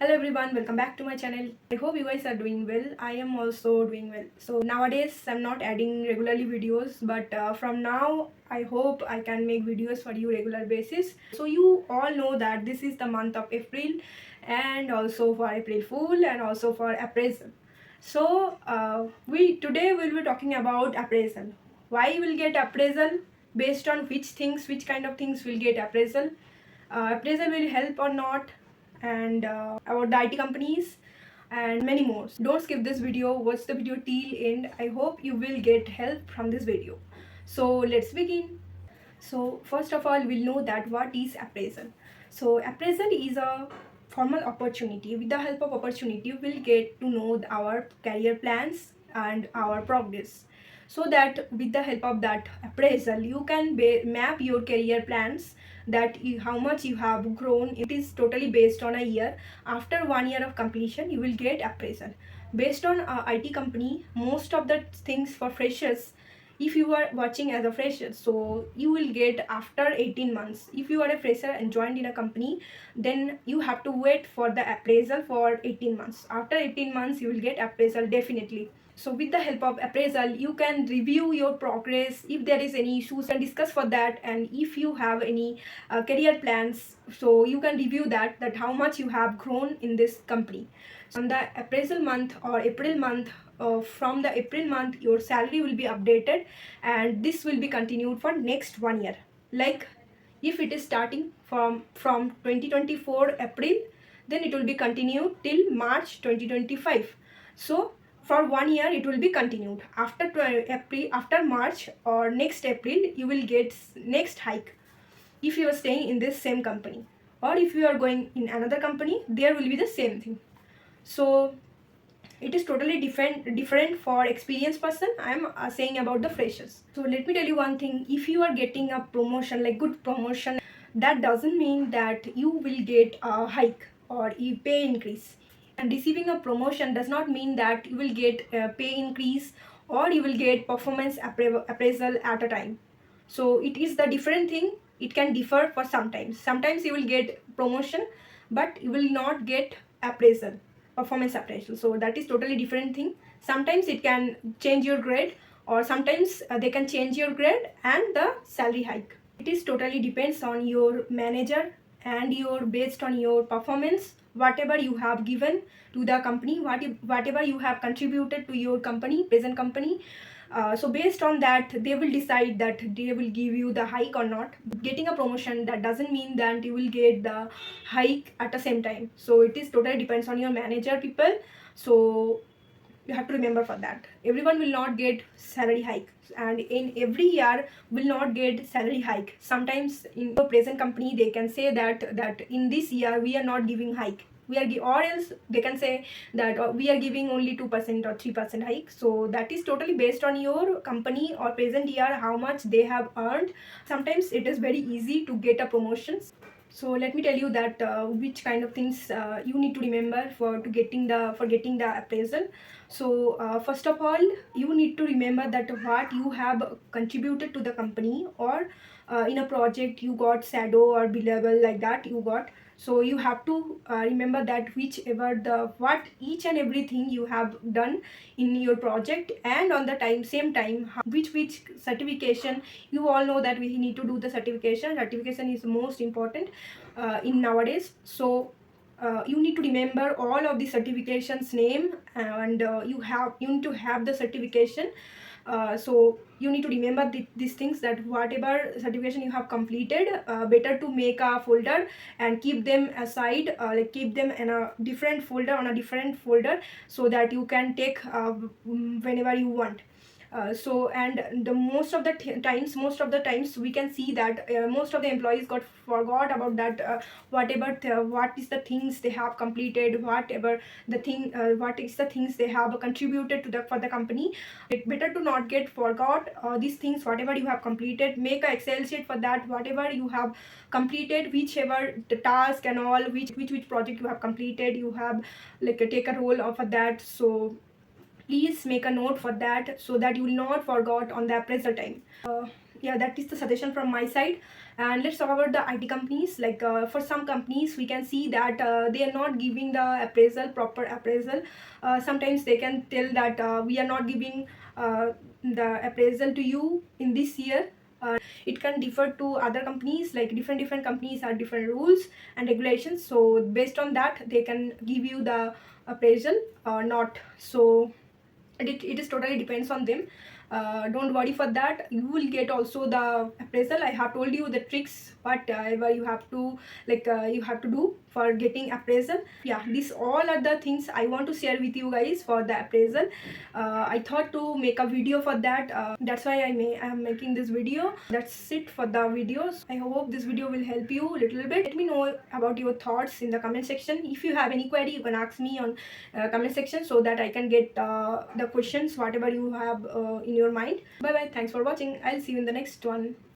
Hello everyone, welcome back to my channel. I hope you guys are doing well. I am also doing well. So nowadays I'm not adding regularly videos, but from now I hope I can make videos for you regular basis. So you all know that this is the month of April, and also for April Fool and also for appraisal. So we today will be talking about appraisal. Why we'll get appraisal, based on which kind of things will get appraisal. Appraisal will help or not, and about the IT companies and many more. So don't skip this video, watch the video till end. I hope you will get help from this video. So let's begin. So first of all, we'll know that what is appraisal. So appraisal is a formal opportunity. With the help of opportunity, we'll get to know our career plans and our progress. So that with the help of that appraisal, you can map your career plans, that how much you have grown. It is totally based on a year. After 1 year of completion, you will get appraisal. Based on IT company, most of the things for freshers, if you are watching as a fresher, so you will get after 18 months. If you are a fresher and joined in a company, then you have to wait for the appraisal for 18 months. After 18 months you will get appraisal definitely. So with the help of appraisal, you can review your progress. If there is any issues, and discuss for that. And if you have any career plans, so you can review that how much you have grown in this company. On the appraisal month or April month, from the April month your salary will be updated, and this will be continued for next 1 year. Like if it is starting from 2024 April, then it will be continued till March 2025. So for 1 year it will be continued. After April, after March or next April, you will get next hike. If you are staying in this same company, or if you are going in another company, there will be the same thing. So it is totally different for experienced person. I am saying about the freshers. So let me tell you one thing. If you are getting a promotion, like good promotion, that doesn't mean that you will get a hike or a pay increase. And receiving a promotion does not mean that you will get a pay increase or you will get performance appraisal at a time. So it is the different thing. It can differ for sometimes you will get promotion, but you will not get appraisal, performance appraisal. So that is totally different thing. Sometimes it can change your grade, or sometimes they can change your grade and the salary hike. It is totally depends on your manager and your based on your performance, whatever you have given to the company, whatever you have contributed to your company, present company. So based on that, they will decide that they will give you the hike or not. Getting a promotion, that doesn't mean that you will get the hike at the same time. So it is totally depends on your manager, people. So you have to remember for that. Everyone will not get salary hike, and in every year will not get salary hike. Sometimes in your present company they can say that in this year we are not giving hike, or else they can say that we are giving only 2% or 3% hike. So that is totally based on your company or present year, how much they have earned. Sometimes it is very easy to get a promotions. So let me tell you that which kind of things you need to remember for getting the appraisal. So first of all, you need to remember that what you have contributed to the company, or in a project you got shadow or B-level, like that you got. So you have to remember that whichever what each and everything you have done in your project, and on the same time which certification. You all know that we need to do the certification is most important in nowadays. So you need to remember all of the certifications name, and you need to have the certification. So you need to remember these things, that whatever certification you have completed, better to make a folder and keep them aside, like keep them in a different folder, on a different folder, so that you can take whenever you want. So and the most of the times we can see that most of the employees got forgot about that, what is the things they have completed, what is the things they have contributed to the for the company. It better to not get forgot these things. Whatever you have completed, make a Excel sheet for that, whatever you have completed, whichever the task and all, which project you have completed, you have like take a role of that. So please make a note for that, so that you will not forget on the appraisal time. Yeah, that is the suggestion from my side. And let's talk about the IT companies. Like for some companies, we can see that they are not giving the proper appraisal. Sometimes they can tell that we are not giving the appraisal to you in this year. It can differ to other companies, like different companies have different rules and regulations. So based on that, they can give you the appraisal or not. So it is totally depends on them. Don't worry for that, you will get also the appraisal. I have told you the tricks whatever you have to, like you have to do for getting appraisal. Yeah, these all are the things I want to share with you guys for the appraisal. I thought to make a video for that. That's why I am making this video. That's it for the videos. I hope this video will help you a little bit. Let me know about your thoughts in the comment section. If you have any query, you can ask me on comment section so that I can get the questions whatever you have in your mind. Bye bye, thanks for watching. I'll see you in the next one.